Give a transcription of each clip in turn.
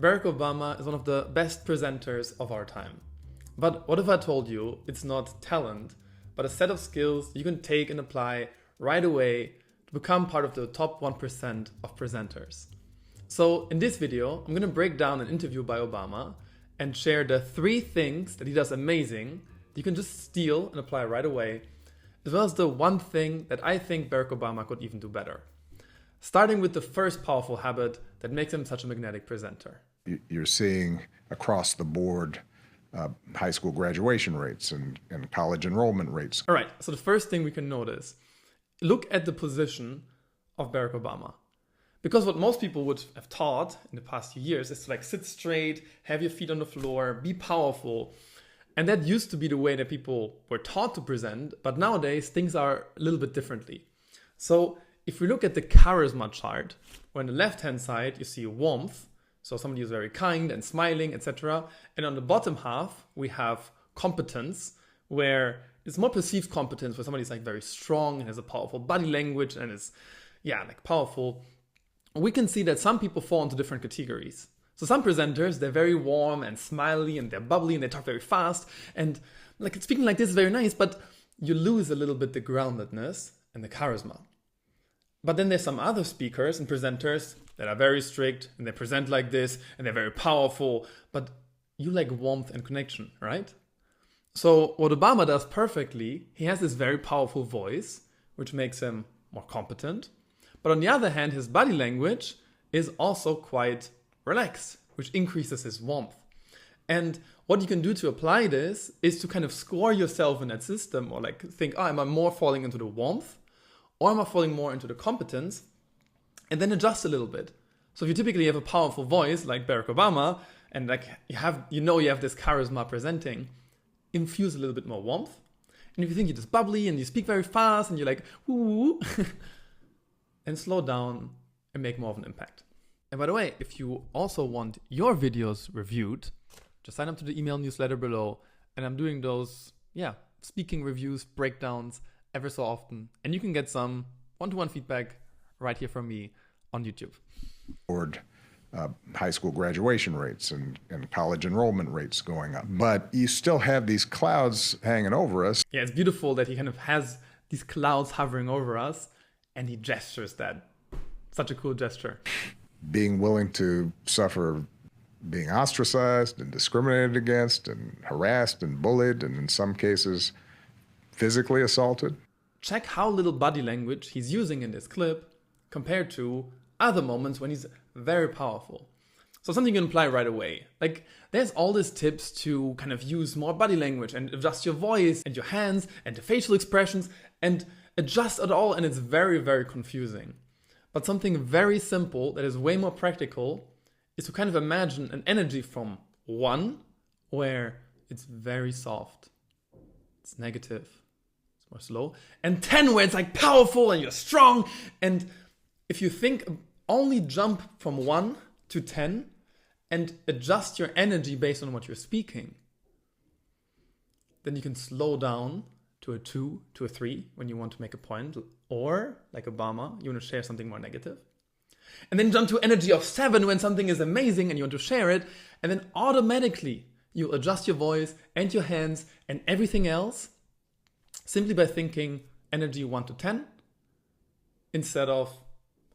Barack Obama is one of the best presenters of our time. But what if I told you it's not talent, but a set of skills you can take and apply right away to become part of the top 1% of presenters? So in this video, I'm going to break down an interview by Obama and share the 3 things that he does amazing that you can just steal and apply right away, as well as the one thing that I think Barack Obama could even do better. Starting with the first powerful habit that makes him such a magnetic presenter. You're seeing across the board high school graduation rates and college enrollment rates. All right, so the first thing we can notice, look at the position of Barack Obama. Because what most people would have taught in the past few years is to sit straight, have your feet on the floor, be powerful. And that used to be the way that people were taught to present, but nowadays things are a little bit differently. So if we look at the charisma chart, where on the left-hand side you see warmth, so somebody who's very kind and smiling, etc. And on the bottom half, we have competence, where it's more perceived competence, where somebody's very strong and has a powerful body language and is, powerful. We can see that some people fall into different categories. So some presenters, they're very warm and smiley and they're bubbly and they talk very fast. And speaking like this is very nice, but you lose a little bit the groundedness and the charisma. But then there's some other speakers and presenters that are very strict and they present like this and they're very powerful, but you like warmth and connection, right? So what Obama does perfectly, he has this very powerful voice, which makes him more competent. But on the other hand, his body language is also quite relaxed, which increases his warmth. And what you can do to apply this is to kind of score yourself in that system, or think, am I more falling into the warmth? Or am I falling more into the competence? And then adjust a little bit. So if you typically have a powerful voice like Barack Obama, and you have this charisma presenting, infuse a little bit more warmth. And if you think you're just bubbly and you speak very fast and you're woo, and slow down and make more of an impact. And by the way, if you also want your videos reviewed, just sign up to the email newsletter below. And I'm doing those, speaking reviews, breakdowns, ever so often, and you can get some one-to-one feedback right here from me on YouTube. High school graduation rates and college enrollment rates going up, but you still have these clouds hanging over us. Yeah, it's beautiful that he kind of has these clouds hovering over us, and he gestures that. Such a cool gesture. Being willing to suffer being ostracized and discriminated against and harassed and bullied, and in some cases physically assaulted. Check how little body language he's using in this clip compared to other moments when he's very powerful. So something you can apply right away. There's all these tips to kind of use more body language and adjust your voice and your hands and the facial expressions and adjust it all, and it's very, very confusing. But something very simple that is way more practical is to kind of imagine an energy from 1, where it's very soft, it's negative, more slow, and 10 where it's powerful and you're strong. And if you think, only jump from 1 to 10 and adjust your energy based on what you're speaking, then you can slow down to a 2, to a 3 when you want to make a point, or like Obama, you want to share something more negative. And then jump to energy of 7 when something is amazing and you want to share it, and then automatically you adjust your voice and your hands and everything else simply by thinking energy 1 to 10 instead of,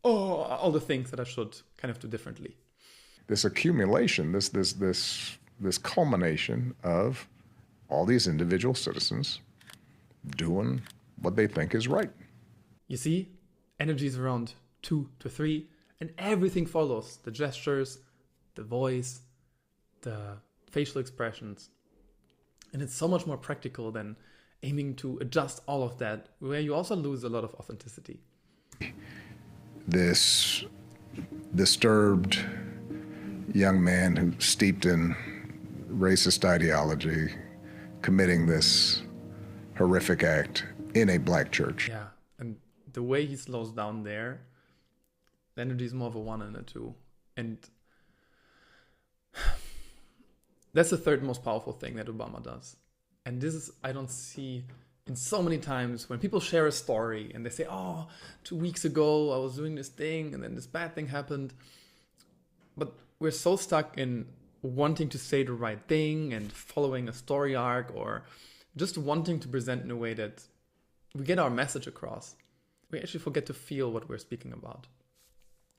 all the things that I should kind of do differently. This accumulation, this culmination of all these individual citizens doing what they think is right. You see, energy is around 2 to 3, and everything follows. The gestures, the voice, the facial expressions. And it's so much more practical than aiming to adjust all of that, where you also lose a lot of authenticity. This disturbed young man who's steeped in racist ideology committing this horrific act in a black church. Yeah, and the way he slows down there, the energy is more of a 1 and a 2. And that's the third most powerful thing that Obama does. And this is, I don't see in so many times when people share a story and they say, 2 weeks ago I was doing this thing and then this bad thing happened. But we're so stuck in wanting to say the right thing and following a story arc, or just wanting to present in a way that we get our message across. We actually forget to feel what we're speaking about.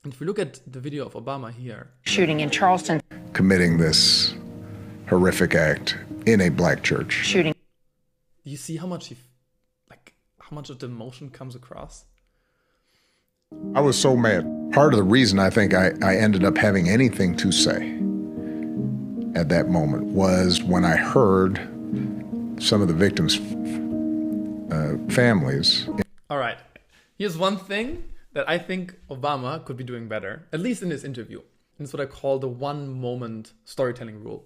And if we look at the video of Obama here, shooting in Charleston, committing this horrific act in a black church. shooting. you see how much how much of the emotion comes across. I was so mad. Part of the reason I think I ended up having anything to say at that moment was when I heard some of the victims' families. All right, here's one thing that I think Obama could be doing better, at least in this interview. And it's what I call the one moment storytelling rule.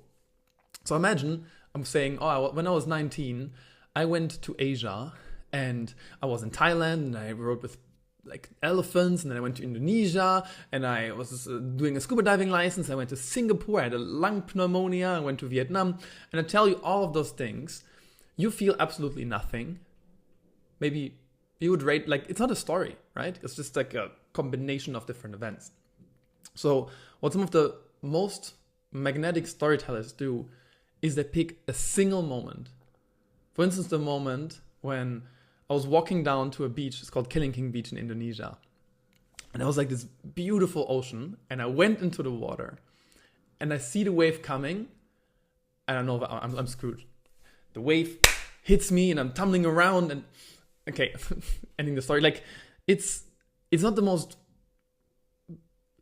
So imagine I'm saying, when I was 19, I went to Asia and I was in Thailand and I rode with like elephants, and then I went to Indonesia and I was doing a scuba diving license. I went to Singapore, I had a lung pneumonia, I went to Vietnam, and I tell you all of those things. You feel absolutely nothing. Maybe you would rate, like, it's not a story, right? It's just like a combination of different events. So what some of the most magnetic storytellers do is they pick a single moment. For instance, the moment when I was walking down to a beach, it's called Killing King Beach in Indonesia. And it was like this beautiful ocean, and I went into the water and I see the wave coming, and I know I'm screwed. The wave hits me and I'm tumbling around, and okay, ending the story. Like, it's not the most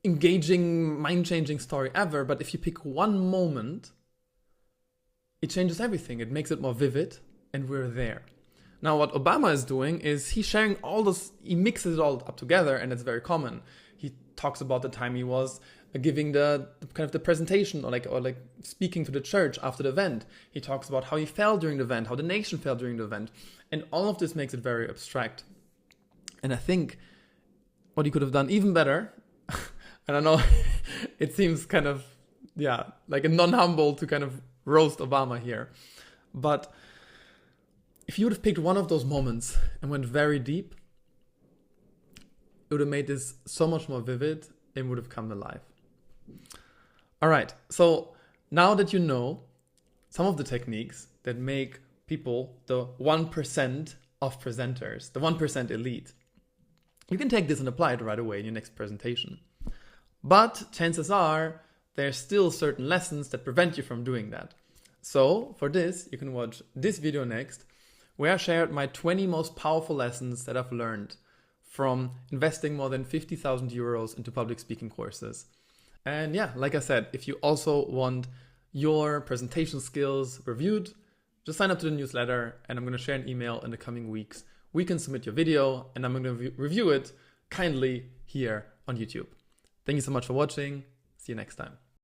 engaging, mind-changing story ever, but if you pick one moment, it changes everything. It makes it more vivid, and we're there. Now, what Obama is doing is he's sharing all this, he mixes it all up together, and it's very common. He talks about the time he was giving the kind of the presentation, or like speaking to the church after the event. He talks about how he felt during the event, how the nation felt during the event, and all of this makes it very abstract. And I think what he could have done even better, and I know it seems kind of, like a non-humble to kind of roast Obama here, but if you would have picked one of those moments and went very deep, it would have made this so much more vivid and would have come alive. All right, so now that you know some of the techniques that make people the 1% of presenters, the 1% elite, you can take this and apply it right away in your next presentation. But chances are there's still certain lessons that prevent you from doing that. So for this, you can watch this video next, where I shared my 20 most powerful lessons that I've learned from investing more than 50,000 euros into public speaking courses. And like I said, if you also want your presentation skills reviewed, just sign up to the newsletter, and I'm going to share an email in the coming weeks. We can submit your video, and I'm going to review it kindly here on YouTube. Thank you so much for watching. See you next time.